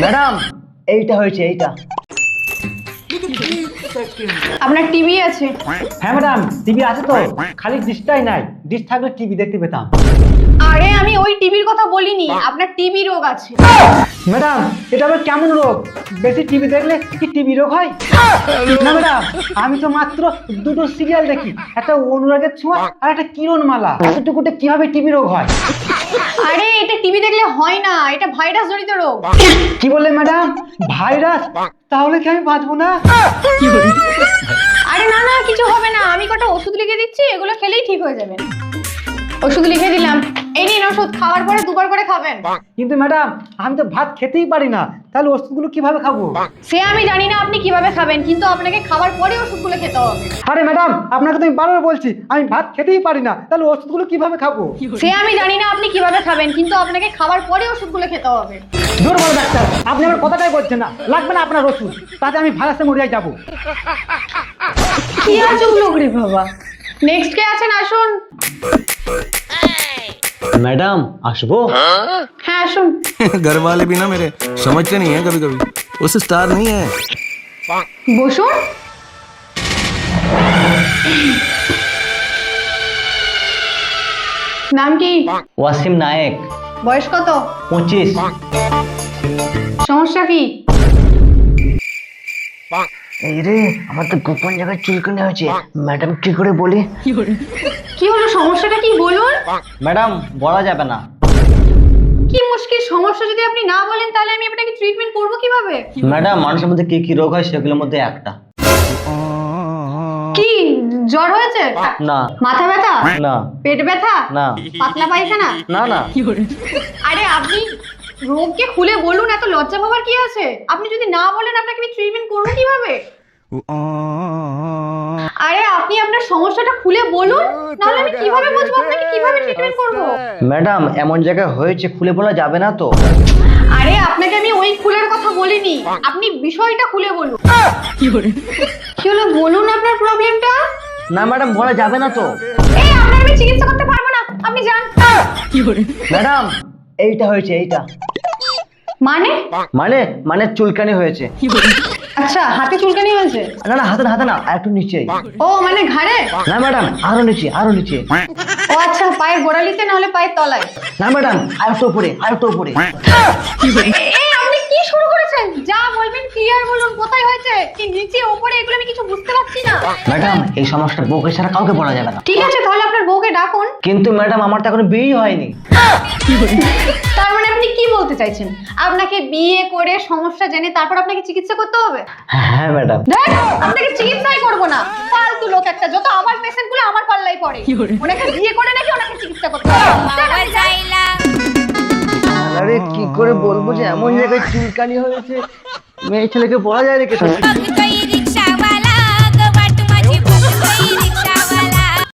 Madam এইটা হয়েছে এইটা। আপনার টিভি আছে? হ্যাঁ ম্যাডাম টিভি আছে তো, খালি ডিশটাই নাই, ডিশ থাকলে টিভি দেখতে পেতাম। আরে আমি ওই টিভির কথা বলিনি, আপনার টিবি রোগ আছে। ম্যাডাম এটা আবার কেমন রোগ? বেশি টিভি দেখলে কি টিভি রোগ হয়? না ম্যাডাম আমি তো মাত্র দুটো সিরিয়াল দেখি, একটা অনুরাগের ছোঁয়া আর একটা কিরণমালা, এতটুকুতে কিভাবে টিভি রোগ হয়? আরে এটা টিভি দেখলে হয় না, এটা ভাইরাস জনিত রোগ। কি বললেন ম্যাডাম? ভাইরাস? তাহলে কি আমি বাঁচবো না? আরে না না কিছু হবে না, আমি কটা ওষুধ লিখে দিচ্ছি, এগুলো খেলেই ঠিক হয়ে যাবেন। ওষুধ লিখে দিলাম, এই নিন ওষুধ, খাওয়ার পরে দুবার করে খাবেন। কিন্তু ম্যাডাম আমি তো ভাত খেতেই পারি না, তাহলে ওষুধগুলো কিভাবে খাবো? সে আমি জানি না আপনি কিভাবে খাবেন, কিন্তু আপনাকে খাওয়ার পরে ওষুধগুলো খেতে হবে। আরে ম্যাডাম আপনাকে তো আমি বারবার বলছি আমি ভাত খেতেই পারি না, তাহলে ওষুধগুলো কিভাবে খাবো? সে আমি জানি না আপনি কিভাবে খাবেন, কিন্তু আপনাকে খাওয়ার পরে ওষুধগুলো খেতে হবে। দুর্বল ডাক্তার, আপনি আমার কথাটাই বলছেন না, লাগবে না আপনার ওষুধ, তাতে আমি ভাইরাসে মরিয়া যাবো। কি আছে লোক রে বাবা। নেক্সট কে আছেন আসুন। ম্যাডাম আসবো? হ্যাঁ আসুন। घर वाले भी ना मेरे समझते नहीं है कभी कभी, उसे स्टार नहीं है। বসুন। নাম কি? ওয়াসিম নায়েক। বয়স কত? 25। সমস্যা কি? এই রে আমার তো গোপন জায়গায় চুলকানি হয়েছে, ম্যাডাম কি করে বলি? কি হলো, সমস্যাটা কি বলুন? ম্যাডাম বলা যাবে না। কি মুশকিল সমস্যা, যদি আপনি না বলেন তাহলে আমি আপনাকে ট্রিটমেন্ট করব কিভাবে? ম্যাডাম মানুষের মধ্যে কি কি রোগ হয় সেগুলোর মধ্যে একটা। কি জ্বর হয়েছে? না। মাথা ব্যথা? না। পেট ব্যথা? না। পাতলা পায়খানা? না না। আরে আপনি রোগকে খুলে বলুন, এত লজ্জা পাওয়ার কি আছে? আপনি যদি না বলেন আপনাকে আমি ট্রিটমেন্ট করব কিভাবে? আরে আপনি আপনার সমস্যাটা খুলে বলুন, নাহলে আমি কিভাবে বুঝবো আপনাকে কিভাবে ট্রিটমেন্ট করব? ম্যাডাম এমন জায়গায় হয়েছে খুলে বলা যাবে না তো। আরে আপনাকে আমি ওই খুলের কথা বলিনি, আপনি বিষয়টা খুলে বলুন। কি হলো বলুন আপনার প্রবলেমটা। না ম্যাডাম বলা যাবে না তো। এই আপনার আমি চিকিৎসা করতে পারবো না, আপনি যান। ম্যাডাম এইটা হয়েছে এইটা। মানে? মানে মানে চুলকানি হয়েছে। আচ্ছা হাতে চুলকানি হয়েছে? না না হাতে হাতে না, আর একটু নিচে। ও মানে ঘাড়ে? না ম্যাডাম আরো নিচে আরো নিচে। ও আচ্ছা পায়ের গোড়ালিতে, নাহলে পায়ের তলায়? না ম্যাডাম আর একটু উপরে আর একটু উপরে। এই আপনি কি শুরু করেছেন? যা বলবেন ক্লিয়ার বলুন, কোথায় হয়েছে, কি নিচে উপরে, এগুলো আমি কিছু বুঝতে পারছি না। ম্যাডাম এই সমস্যা বউকে ছাড়া কাউকে বলা যাবে না। ঠিক আছে তাহলে আপনার বউকে ডাকুন। কিন্তু ম্যাডাম আমার তো এখনো বিয়ে হয়নি। তার মানে আপনি কি বলতে চাইছেন, আপনাকে বিয়ে করে সমস্যা জেনে তারপর আপনাকে চিকিৎসা করতে হবে? হ্যাঁ ম্যাডাম। দেখ আপনাকে চিকিৎসাই করবো না, ফালতু লোক একটা, যত আমার পেশেন্ট গুলো আমার পাল্লাই পড়ে। ওনাকে বিয়ে করে নাকি ওনাকে চিকিৎসা করতে হবে? আরে কি করে বলবো যে এমন জায়গায় চুলকানি হয়েছে, মেয়ে ছেলেকে বলা যায় রেখে।